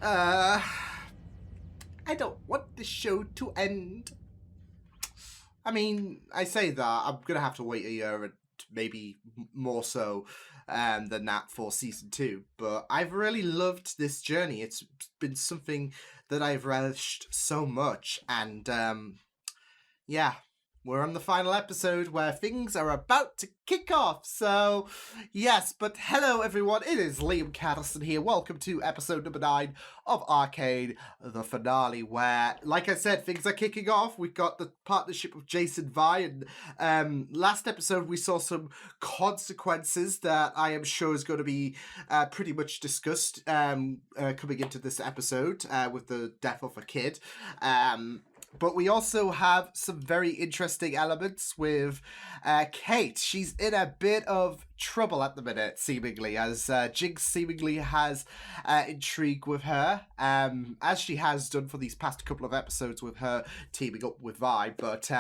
I don't want the show to end. I mean, I say that, I'm going to have to wait a year and maybe more so than that for season 2. But I've really loved this journey. It's been something that I've relished so much. And yeah, we're on the final episode where things are about to kick off. So, yes, but hello everyone, it is Liam Catterson here. Welcome to episode number 9 of Arcane, the finale, where, like I said, things are kicking off. We've got the partnership of Jason Vi, and last episode we saw some consequences that I am sure is going to be pretty much discussed coming into this episode with the death of a kid. But we also have some very interesting elements with Kate. She's in a bit of trouble at the minute, seemingly, as Jinx seemingly has intrigue with her, as she has done for these past couple of episodes with her teaming up with Vi. But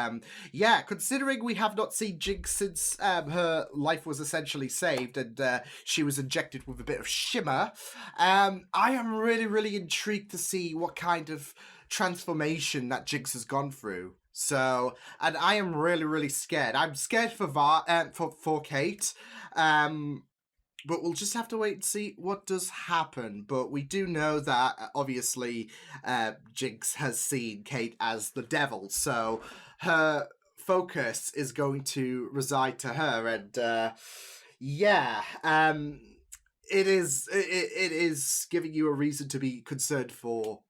yeah, considering we have not seen Jinx since her life was essentially saved and she was injected with a bit of shimmer, I am really, really intrigued to see what kind of transformation that Jinx has gone through. So, and I am really, really scared. I'm scared for Kate. But we'll just have to wait and see what does happen. But we do know that obviously Jinx has seen Kate as the devil, so her focus is going to reside to her. And yeah, it is giving you a reason to be concerned for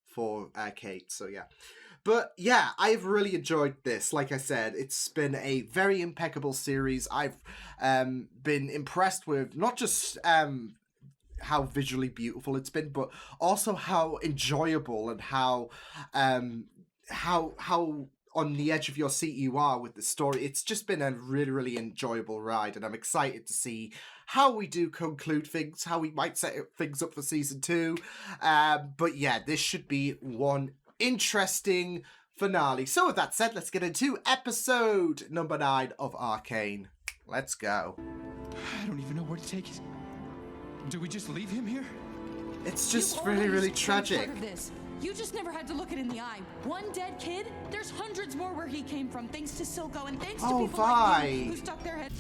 Kate. So yeah. But yeah, I've really enjoyed this. Like I said, it's been a very impeccable series. I've been impressed with not just how visually beautiful it's been, but also how enjoyable and how on the edge of your seat you are with the story. It's just been a really, really enjoyable ride, and I'm excited to see how we do conclude things, how we might set things up for season 2. But yeah, this should be one interesting finale. So with that said, let's get into episode number 9 of Arcane. Let's go. I don't even know where to take it. Do we just leave him here? It's just really, really tragic. You just never had to look it in the eye. One dead kid? There's hundreds more where he came from, thanks to Silco and thanks to people like you who stuck their head.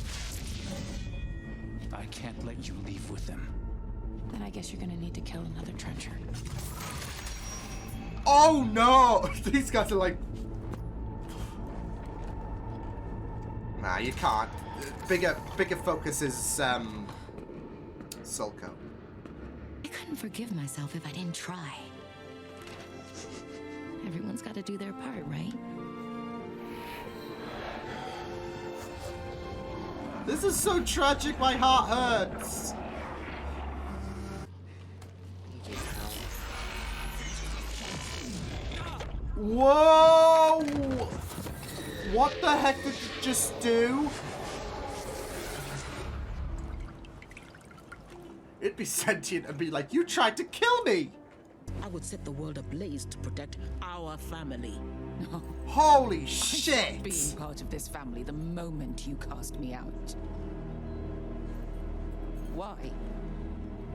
I can't let you leave with them. Then I guess you're gonna need to kill another trencher. Oh no! These guys are like... Nah, you can't. Bigger focus is, Silco. I couldn't forgive myself if I didn't try. Everyone's got to do their part, right? This is so tragic, my heart hurts. Whoa! What the heck did you just do? It'd be sentient and be like, you tried to kill me! I would set the world ablaze to protect our family. Holy shit! Being part of this family the moment you cast me out. Why?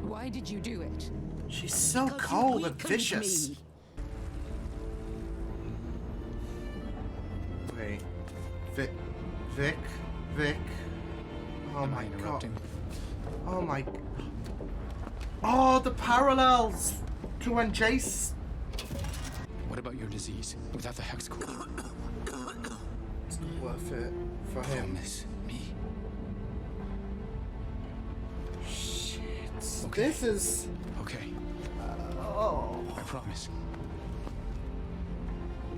Why did you do it? She's so cold and vicious. Wait. Vic? Oh my god. Oh my... Oh, the parallels to when Jace... What about your disease without the hex core? It's not worth it for him. Promise me. Shit. Okay. This is... Okay. Oh. I promise.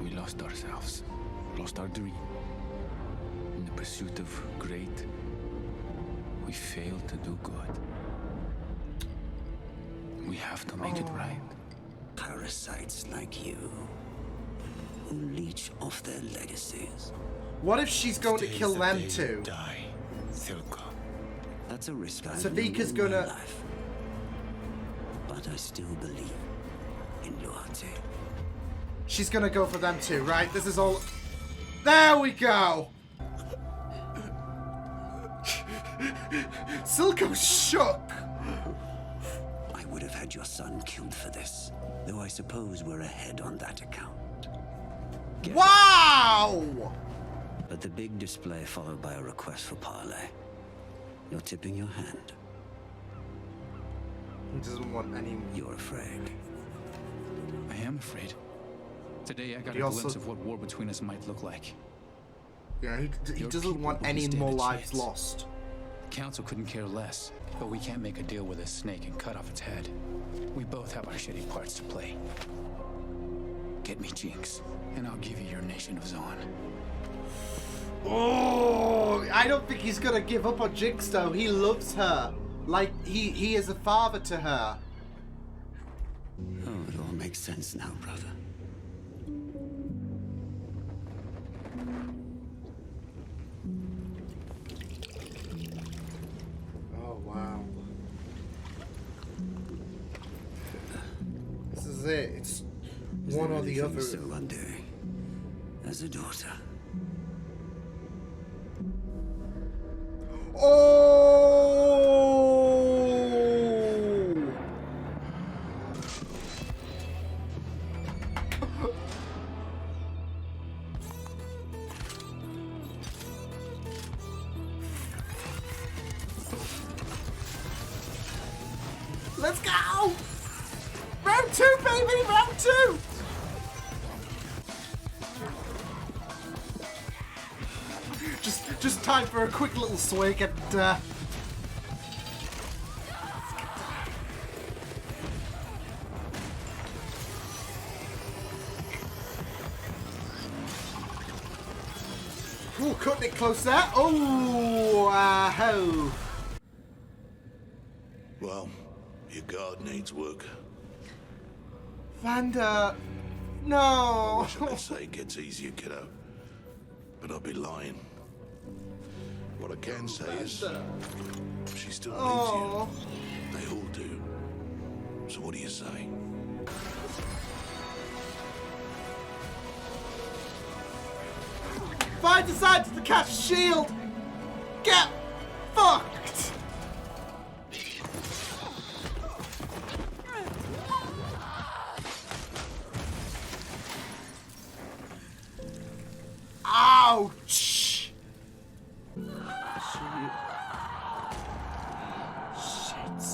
We lost ourselves. Lost our dream. In the pursuit of great, we failed to do good. We have to make it right. Parasites like you, who leech off their legacies. What if she's going to kill them too? Die, Silco. That's a risk I've Savika's known in my gonna... life. But I still believe in loyalty. She's gonna go for them too, right? This is all... There we go! Silco's shook! I would have have had your son killed for this. Though I suppose we're ahead on that account. Wow! But the big display followed by a request for parley. You're tipping your hand. He doesn't want any... You're afraid. I am afraid. Today I got He a also- glimpse of what war between us might look like. Yeah, he Your doesn't people want will any stand more a lives chance. lost. Council couldn't care less, but we can't make a deal with a snake and cut off its head. We both have our shitty parts to play. Get me Jinx, and I'll give you your nation of Zon. Oh, I don't think he's gonna give up on Jinx though. He loves her. Like, he is a father to her. Oh, it all makes sense now, brother. Oh, wow. This is it. It's Is one there or the anything other. so undoing as a daughter? Oh! Let's go! Round 2, baby! Round 2! Just time for a quick little swig and ooh, cutting it close there. Oh, ho. Well, your guard needs work. Vanda, no. Wish I could say it gets easier, kiddo. But I'd be lying. What I can say is, she still needs Oh. you. They all do. So what do you say? Find decided to cast shield. Get fucked. Ouch. Shit.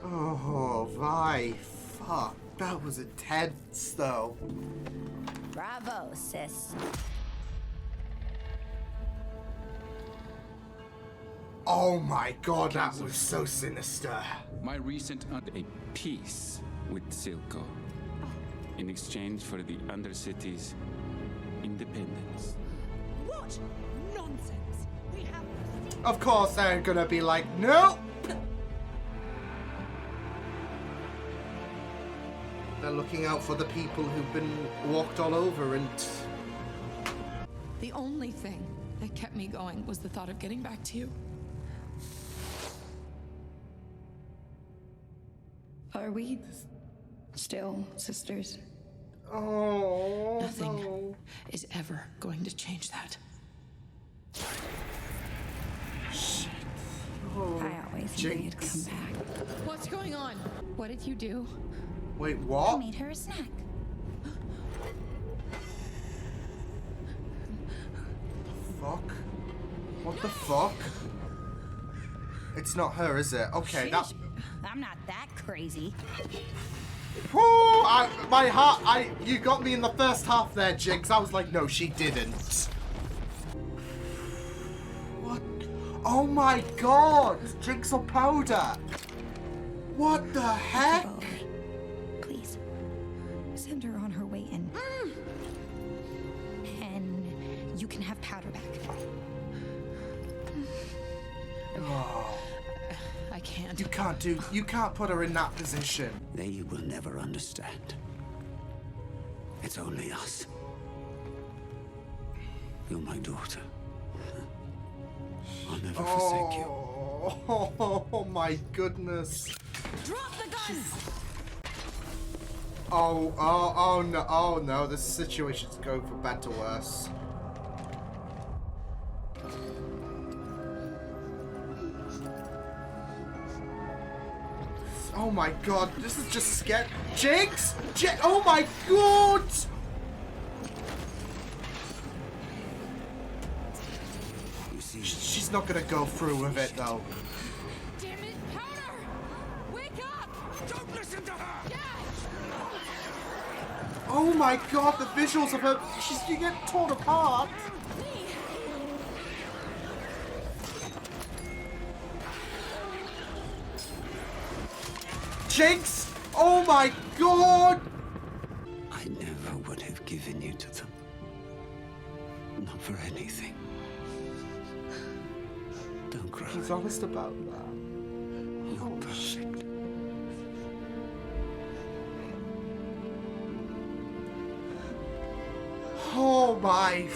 Oh, my fuck. That was intense, though. Bravo, sis. Oh my god, that was so sinister. My recent a peace with Silco in exchange for the Undercity's independence. What nonsense! We have. Of course, they're gonna be like, nope. They're looking out for the people who've been walked all over and... The only thing that kept me going was the thought of getting back to you. Are we still sisters? Oh, Nothing no. is ever going to change that. Oh, I always knew you'd come Jinx. back. What's going on? What did you do? Wait, I what? made her a snack. Fuck? What the fuck? It's not her, is it? Okay, that... Sheesh. I'm not that crazy. Whoo! My heart, you got me in the first half there, Jinx. I was like, no, she didn't. What? Oh my god! Jinx or powder? What the heck? Oh, please, send her on her way in. And you can have powder back. Oh, I can't. you can't put her in that position. They will never understand. It's only us. You're my daughter. I'll never forsake you. Oh my goodness. Drop the gun! Oh no, this situation's going from bad to worse. Oh my god, this is just scary. Jinx! Oh my god! She's not gonna go through with it though. Damn it, Powder! Wake up! Don't listen to her! Yes! Oh my god, the visuals of her. You get torn apart. Jinx! Oh my god! I never would have given you to them. Not for anything. Don't cry. He's honest about that. You're perfect. Oh my.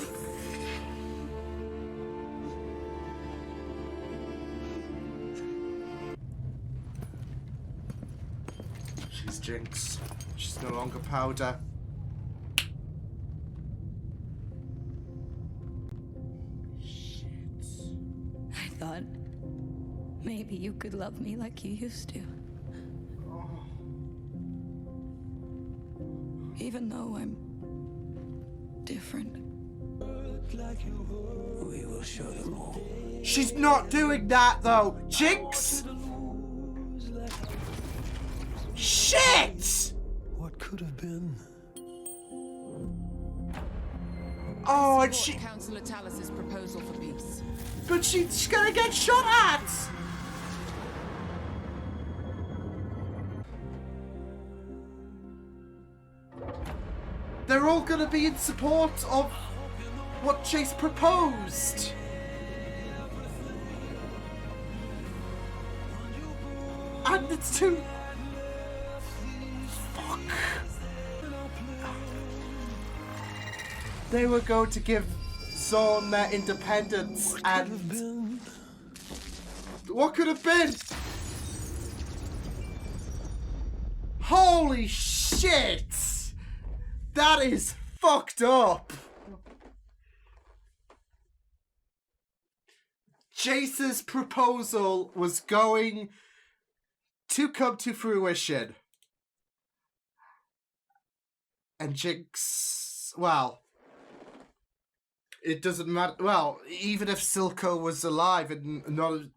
She's Jinx. She's no longer Powder. I thought maybe you could love me like you used to. Even though I'm different. We will show them all. She's not doing that though. Jinx! Shit! What could have been? Oh, and she. Councillor Talus's proposal for peace. But she's gonna get shot at! They're all gonna be in support of what Chase proposed. And it's too... Fuck. They were going to give Zorn their independence and... What could have been? Holy shit! That is fucked up. Jace's proposal was going to come to fruition. And Jinx, well, it doesn't matter. Well, even if Silco was alive and none of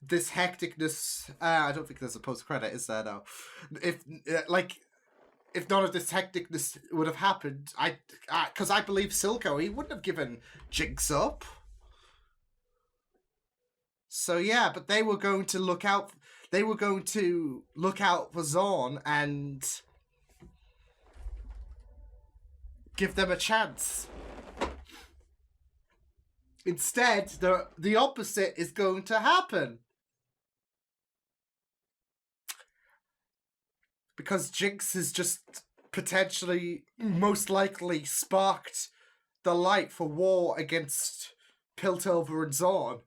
this hecticness, I don't think there's a post-credit, is there, though? If none of this hecticness would have happened, because I believe Silco, he wouldn't have given Jinx up. So yeah, but they were going to look out. They were going to look out for Zorn and give them a chance. Instead, the opposite is going to happen. Because Jinx has just potentially, most likely, sparked the light for war against Piltover and Zorn.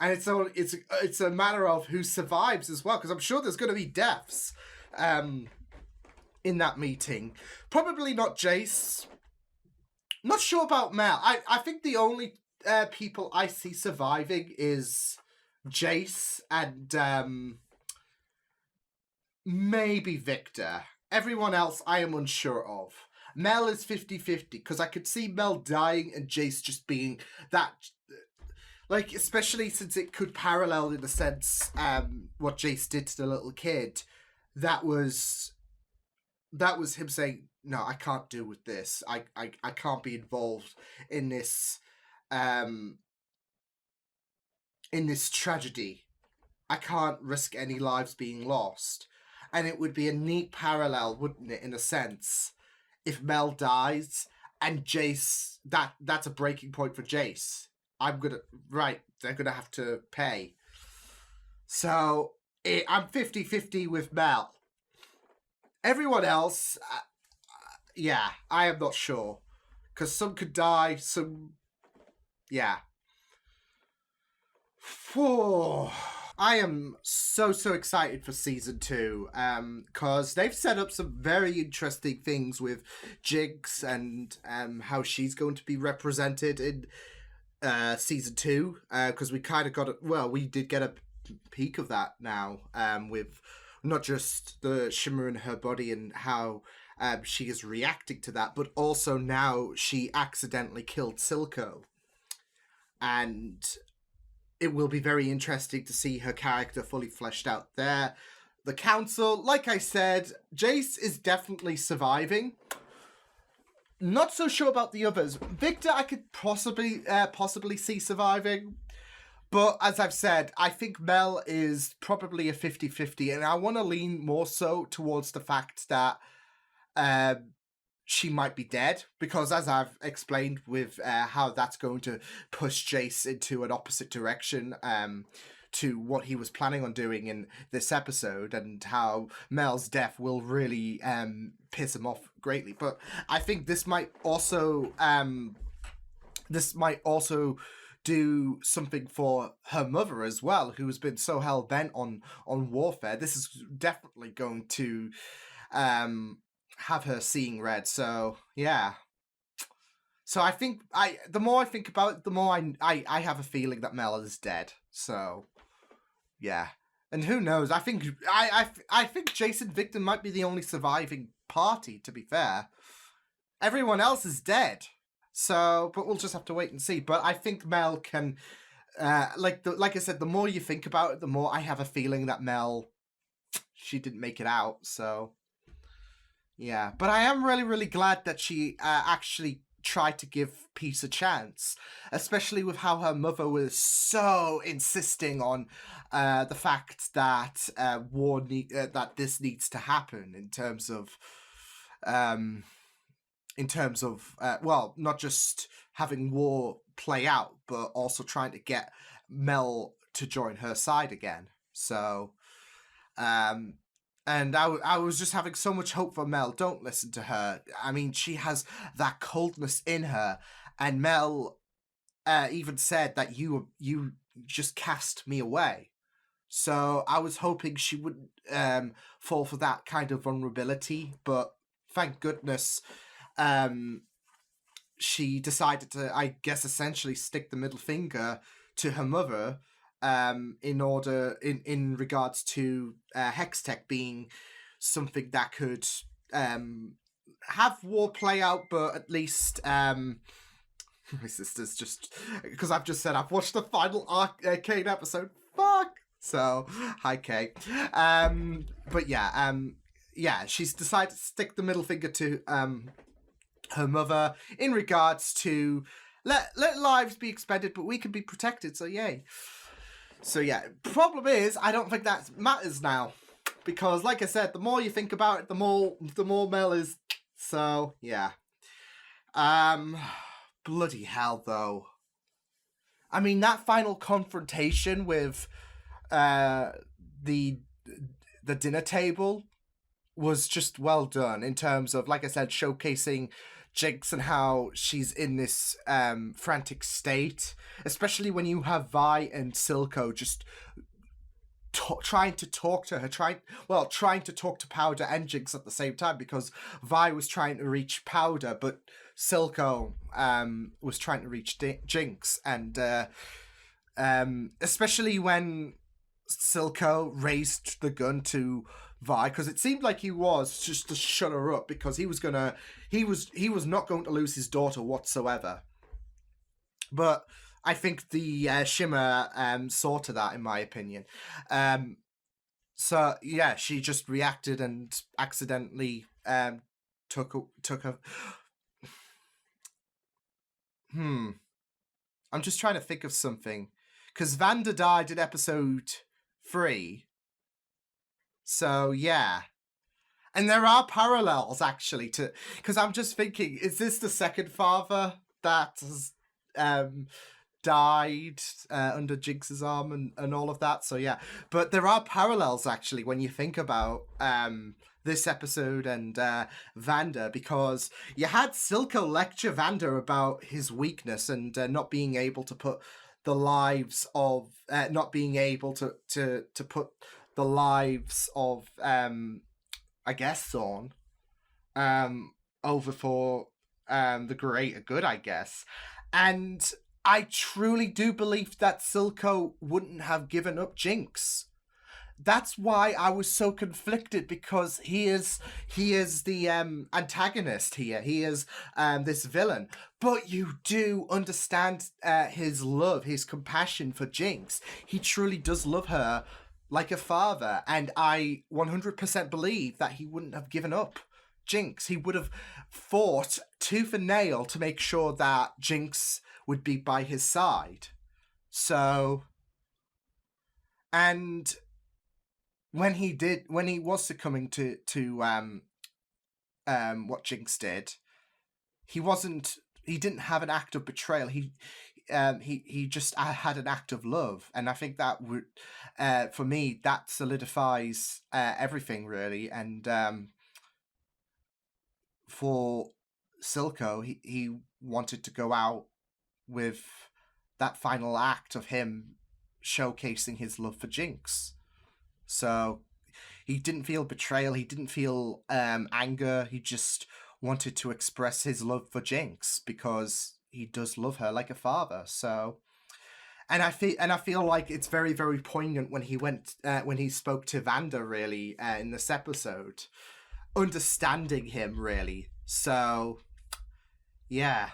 And it's a matter of who survives as well, because I'm sure there's going to be deaths in that meeting. Probably not Jace. Not sure about Mel. I think the only people I see surviving is Jace and maybe Victor. Everyone else I am unsure of. Mel is 50-50, because I could see Mel dying and Jace just being that... Like, especially since it could parallel, in a sense, what Jace did to the little kid. That was him saying, no, I can't deal with this. I can't be involved in this tragedy. I can't risk any lives being lost. And it would be a neat parallel, wouldn't it, in a sense, if Mel dies and Jace, that's a breaking point for Jace. They're gonna have to pay. So, I'm 50-50 with Mel. Everyone else, yeah, I am not sure. Because some could die, some... Yeah. Whew. I am so excited for Season 2. Because they've set up some very interesting things with Jinx and how she's going to be represented in season 2, because we kind of got we did get a peek of that now, with not just the shimmer in her body and how she is reacting to that, but also now she accidentally killed Silco. And it will be very interesting to see her character fully fleshed out there. The council, like I said, Jace is definitely surviving. Not so sure about the others. Victor, I could possibly see surviving. But as I've said, I think Mel is probably a 50-50. And I want to lean more so towards the fact that she might be dead, because as I've explained with how that's going to push Jace into an opposite direction to what he was planning on doing in this episode, and how Mel's death will really piss him off greatly. But I think this might also do something for her mother as well, who has been so hell-bent on warfare. This is definitely going to have her seeing red. So yeah, so I think the more I think about it, the more I have a feeling that Mel is dead. So yeah, and who knows, I think Jason Victor might be the only surviving party, to be fair. Everyone else is dead, so but we'll just have to wait and see. But I think Mel can like I said, the more you think about it, the more I have a feeling that Mel, she didn't make it out. So yeah, but I am really, really glad that she actually tried to give peace a chance, especially with how her mother was so insisting on the fact that that this needs to happen in terms of not just having war play out, but also trying to get Mel to join her side again. So and I was just having so much hope for Mel. Don't listen to her. I mean, she has that coldness in her. And Mel even said that you just cast me away. So I was hoping she wouldn't fall for that kind of vulnerability. But thank goodness she decided to, I guess, essentially stick the middle finger to her mother, in regards to Hextech being something that could have war play out, but at least my sister's just, because I've just said I've watched the final Arcane episode. Fuck. So hi Kay. But yeah, she's decided to stick the middle finger to her mother in regards to let lives be expended, but we can be protected. So yay. So yeah, problem is, I don't think that matters now, because like I said, the more you think about it, the more Mel is. So yeah, bloody hell though. I mean, that final confrontation with the dinner table was just well done in terms of, like I said, showcasing Jinx and how she's in this frantic state, especially when you have Vi and Silco just trying to talk to her, trying to talk to Powder and Jinx at the same time, because Vi was trying to reach Powder, but Silco was trying to reach Jinx, and especially when Silco raised the gun to Vi, because it seemed like he was just to shut her up, because he was not going to lose his daughter whatsoever. But I think the Shimmer saw to that, in my opinion. So yeah, she just reacted and accidentally took a. I'm just trying to think of something, because Vanda died in episode 3. So yeah, and there are parallels actually to, because I'm just thinking, is this the second father that has died under Jinx's arm and all of that? So yeah, but there are parallels actually when you think about this episode and Vanda, because you had Silco lecture Vanda about his weakness and not being able to put the lives of the lives of I guess Thorn over for the greater good, I guess. And I truly do believe that Silco wouldn't have given up Jinx. That's why I was so conflicted, because he is the antagonist here. He is this villain, but you do understand his love, his compassion for Jinx. He truly does love her like a father, and I 100% believe that he wouldn't have given up Jinx. He would have fought tooth and nail to make sure that Jinx would be by his side. So, and when he was succumbing to what Jinx did, he didn't have an act of betrayal. He just had an act of love, and I think that would, for me, that solidifies everything really. And for Silco, he wanted to go out with that final act of him showcasing his love for Jinx. So he didn't feel betrayal, he didn't feel anger, he just wanted to express his love for Jinx because he does love her like a father. So, and I feel like it's very, very poignant when he spoke to Vanda really in this episode, understanding him really. So yeah,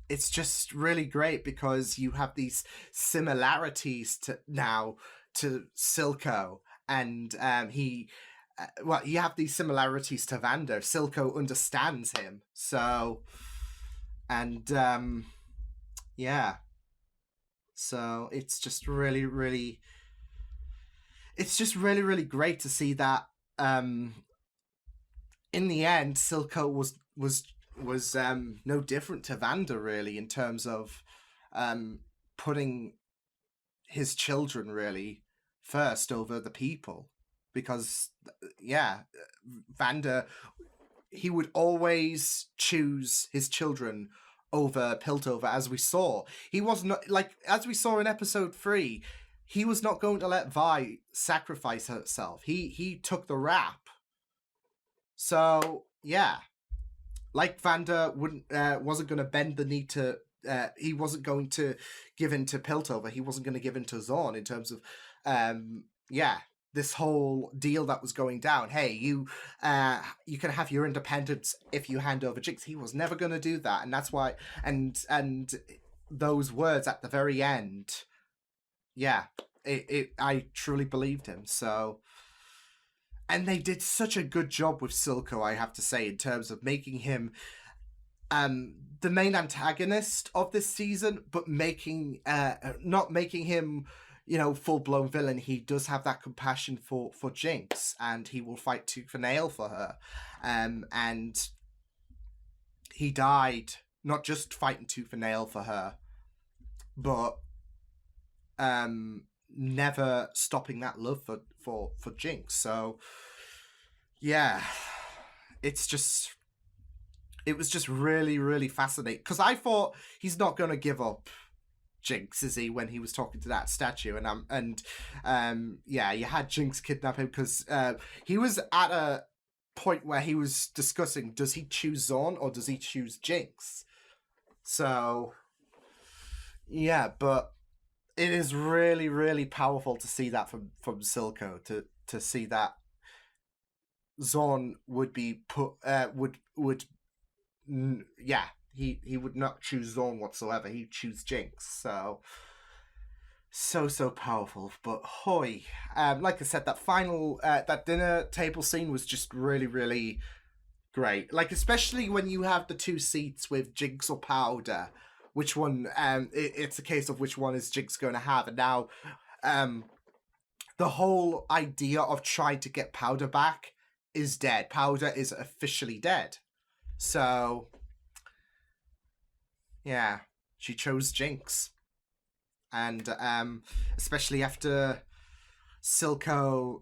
it's just really great because you have these similarities to Silco, and you have these similarities to Vanda. Silco understands him, so, and yeah, so it's just really, really, really great to see that in the end Silco was no different to Vanda really, in terms of putting his children really first over the people, because Vanda, he would always choose his children over Piltover, as we saw. He was not, like, as we saw in episode 3, he was not going to let Vi sacrifice herself. He took the rap. So yeah, like Vanda wasn't going to bend the knee to he wasn't going to give in to Piltover. He wasn't going to give in to Zorn in terms of this whole deal that was going down. Hey, you can have your independence if you hand over Jinx. He was never going to do that, and that's why. And those words at the very end, I truly believed him. So, and they did such a good job with Silco, I have to say, in terms of making him the main antagonist of this season, but not making him, full-blown villain. He does have that compassion for Jinx, and he will fight tooth and nail for her. And he died not just fighting tooth and nail for her, but never stopping that love for Jinx. So yeah, it was just really, really fascinating, because I thought he's not going to give up Jinx, is he, when he was talking to that statue, and you had Jinx kidnap him, because he was at a point where he was discussing, does he choose Zorn or does he choose Jinx? So yeah, but it is really, really powerful to see that from Silco, to see that Zorn would be he would not choose Zorn whatsoever. He'd choose Jinx. So powerful. But hoy, like I said, that final that dinner table scene was just really, really great. Like, especially when you have the two seats with Jinx or Powder, which one? It's a case of which one is Jinx going to have, and now the whole idea of trying to get Powder back is dead. Powder is officially dead. So yeah, she chose Jinx. And especially after Silco,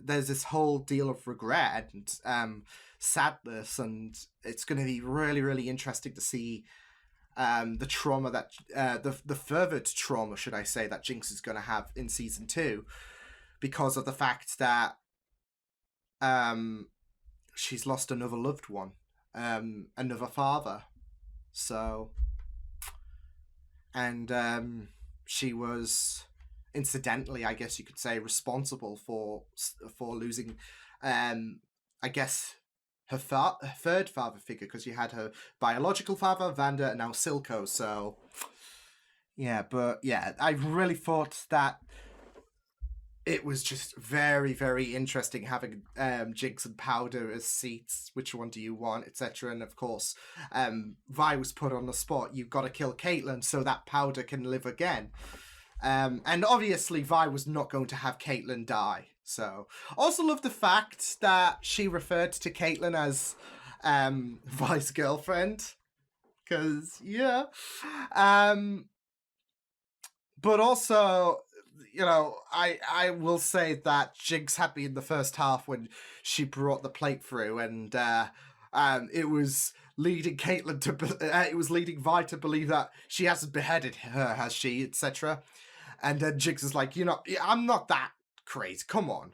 there's this whole deal of regret and sadness, and it's going to be really, really interesting to see the trauma that the furthered trauma, should I say, that Jinx is going to have in season 2, because of the fact that she's lost another loved one, another father. So and she was incidentally, I guess you could say, responsible for losing, I guess, her third father figure, because you had her biological father, Vander, and now Silco. So, yeah, but yeah, I really thought that it was just very, very interesting having Jinx and Powder as seats. Which one do you want, etc. And of course, Vi was put on the spot. You've got to kill Caitlyn so that Powder can live again. And obviously, Vi was not going to have Caitlyn die. So, also love the fact that she referred to Caitlyn as Vi's girlfriend. Because, yeah. But also, you know, I will say that Jinx had me in the first half when she brought the plate through, and it was leading Caitlyn to it was leading Vi to believe that she hasn't beheaded her, has she, etc. And then Jinx is like, you know, I'm not that crazy. Come on.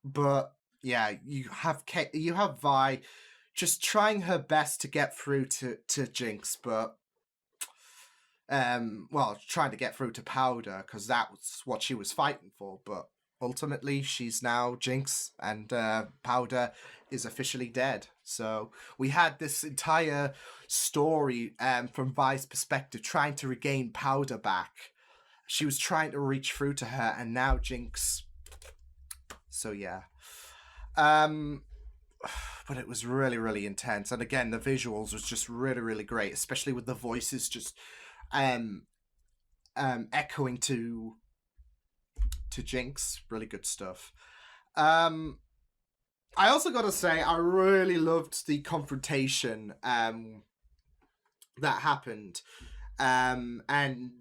But yeah, you have Vi just trying her best to get through to Jinx, but well, trying to get through to Powder, because that was what she was fighting for. But ultimately, she's now Jinx, and Powder is officially dead. So we had this entire story from Vi's perspective, trying to regain Powder back. She was trying to reach through to her, and now Jinx. So yeah. But it was really, really intense. And again, the visuals was just really, really great, especially with the voices just echoing to Jinx. Really good stuff. I also got to say, I really loved the confrontation that happened, and in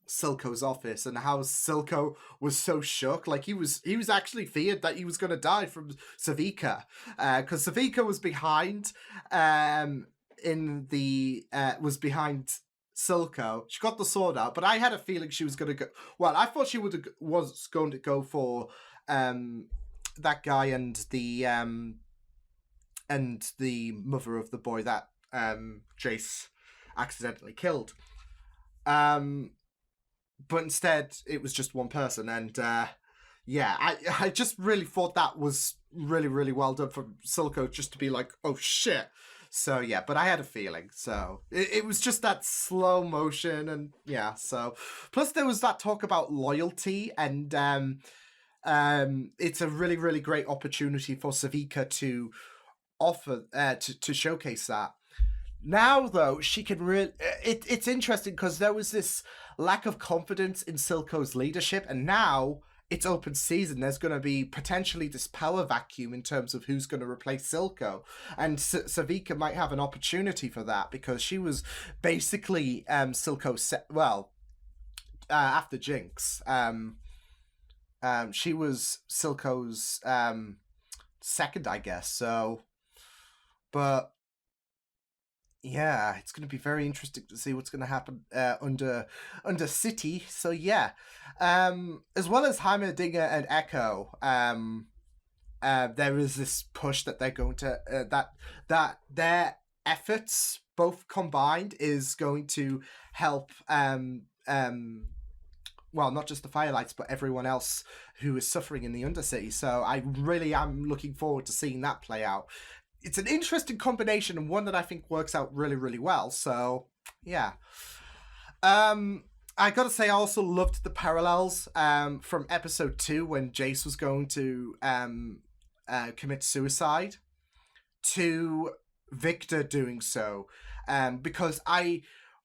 Silco's office, and how Silco was so shook. Like he was actually feared that he was going to die from Savika, because Savika was behind was behind Silco. She got the sword out, but I had a feeling she was going to go. Well, I thought she was going to go for that guy and the mother of the boy that Jace accidentally killed. But instead, it was just one person, and yeah, I just really thought that was really, really well done from Silco, just to be like, oh shit. So yeah, but I had a feeling. So it was just that slow motion, and yeah. So plus there was that talk about loyalty, and it's a really, really great opportunity for Savika to offer to showcase that. Now though, she can really. It's interesting because there was this lack of confidence in Silco's leadership, and now it's open season. There's going to be potentially this power vacuum in terms of who's going to replace Silco, and Savika might have an opportunity for that, because she was basically Silco's after Jinx, she was Silco's second, I guess. So, but yeah, it's going to be very interesting to see what's going to happen under City. So yeah, as well as Heimerdinger and Echo, there is this push that they're going to that their efforts both combined is going to help well, not just the Firelights, but everyone else who is suffering in the Undercity. So I really am looking forward to seeing that play out. It's an interesting combination, and one that I think works out really, really well. So, yeah. I gotta say, I also loved the parallels from episode 2 when Jace was going to commit suicide to Victor doing so. Because I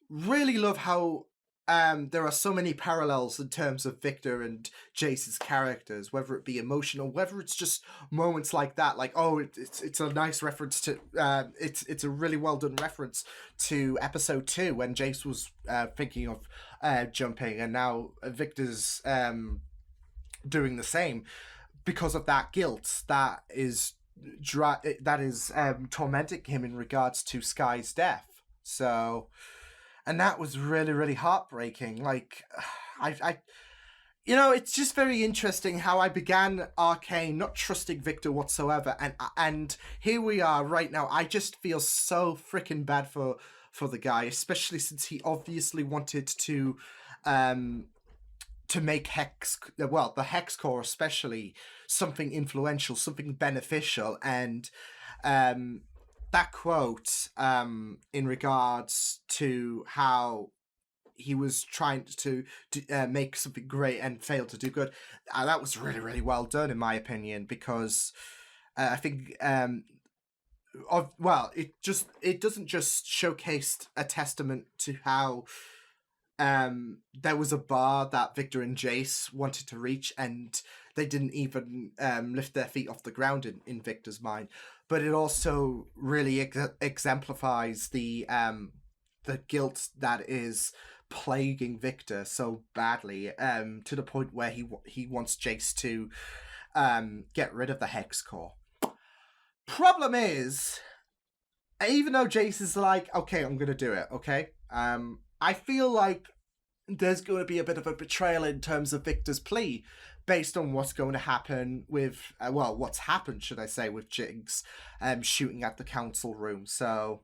really love how there are so many parallels in terms of Victor and Jace's characters, whether it be emotional, whether it's just moments like that, like, oh, it's a nice reference to it's a really well done reference to episode 2 when Jace was thinking of jumping, and now Victor's doing the same because of that guilt that is tormenting him in regards to Sky's death. So. And that was really, really heartbreaking. Like, you know, it's just very interesting how I began Arcane not trusting Victor whatsoever, and here we are right now. I just feel so freaking bad for the guy, especially since he obviously wanted to make the Hex Core especially, something influential, something beneficial, and that quote in regards to how he was trying to make something great and failed to do good. That was really, really well done, in my opinion, because I think, it doesn't just showcase a testament to how there was a bar that Victor and Jace wanted to reach, and they didn't even lift their feet off the ground in Victor's mind, but it also really exemplifies the guilt that is plaguing Victor so badly, to the point where he wants Jace to get rid of the Hex Core. Problem is, even though Jace is like, okay, I'm gonna do it, okay, I feel like there's going to be a bit of a betrayal in terms of Victor's plea, based on what's going to happen with, what's happened, should I say, with Jinx shooting at the council room. So,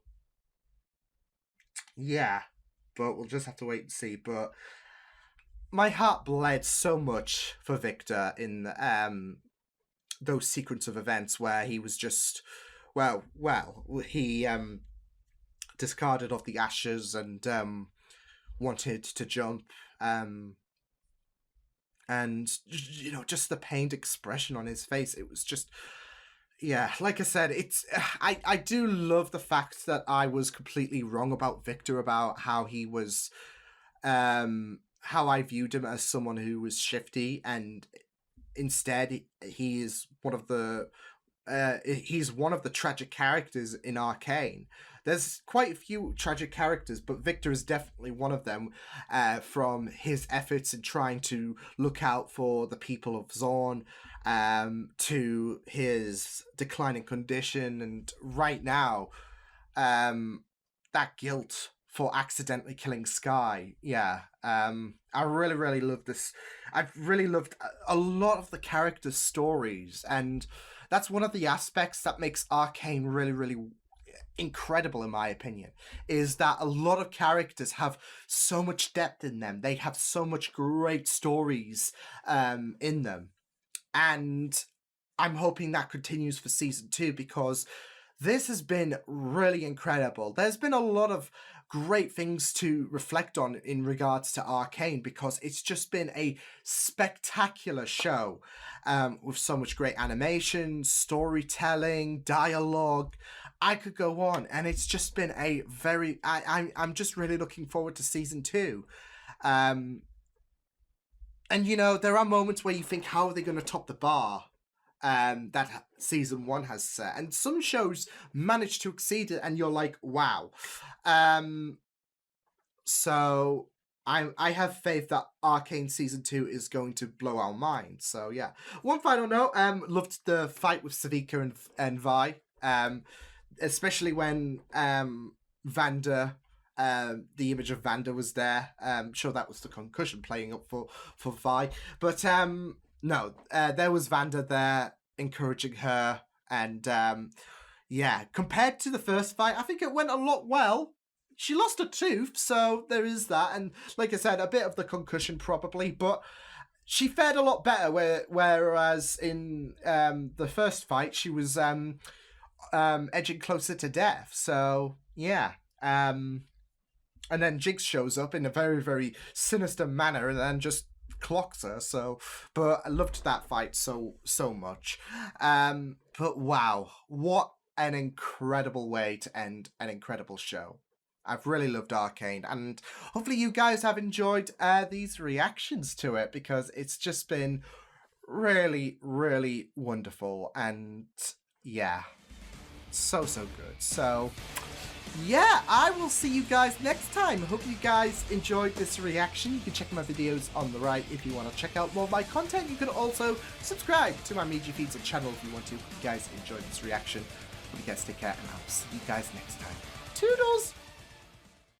yeah, but we'll just have to wait and see. But my heart bled so much for Victor in those sequence of events where he was just, he discarded off the ashes and wanted to jump, and, you know, just the pained expression on his face. It was just, yeah, like I said, it's, I do love the fact that I was completely wrong about Victor, about how he was, how I viewed him as someone who was shifty, and instead he is one of the, he's one of the tragic characters in Arcane. There's quite a few tragic characters, but Victor is definitely one of them, from his efforts in trying to look out for the people of Zorn, to his declining condition, and right now, that guilt for accidentally killing Sky. Yeah, I really, really love this. I've really loved a lot of the characters' stories, and that's one of the aspects that makes Arcane really, really incredible, in my opinion, is that a lot of characters have so much depth in them. They have so much great stories in them, and I'm hoping that continues for season 2, because this has been really incredible. There's been a lot of great things to reflect on in regards to Arcane, because it's just been a spectacular show, with so much great animation, storytelling, dialogue. I could go on, and it's just been a very, I'm just really looking forward to season 2. And, you know, there are moments where you think, how are they going to top the bar that season 1 has set? And some shows manage to exceed it, and you're like, wow. So I have faith that Arcane season 2 is going to blow our minds. So yeah. One final note, loved the fight with Savika and Vi. Especially when Vanda, the image of Vanda was there. Sure, that was the concussion playing up for Vi. But no, there was Vanda there encouraging her. And yeah, compared to the first fight, I think it went a lot well. She lost a tooth, so there is that. And like I said, a bit of the concussion probably, but she fared a lot better. Whereas in the first fight, she was edging closer to death. So yeah, and then Jinx shows up in a very, very sinister manner and then just clocks her. So, but I loved that fight so much. But wow, what an incredible way to end an incredible show. I've really loved Arcane, and hopefully you guys have enjoyed these reactions to it, because it's just been really, really wonderful. And yeah, so good. So yeah, I will see you guys next time. Hope you guys enjoyed this reaction. You can check my videos on the right if you want to check out more of my content. You can also subscribe to my media feeds and channel if you want to. Hope you guys enjoyed this reaction. Hope you guys take care, and I'll see you guys next time. Toodles!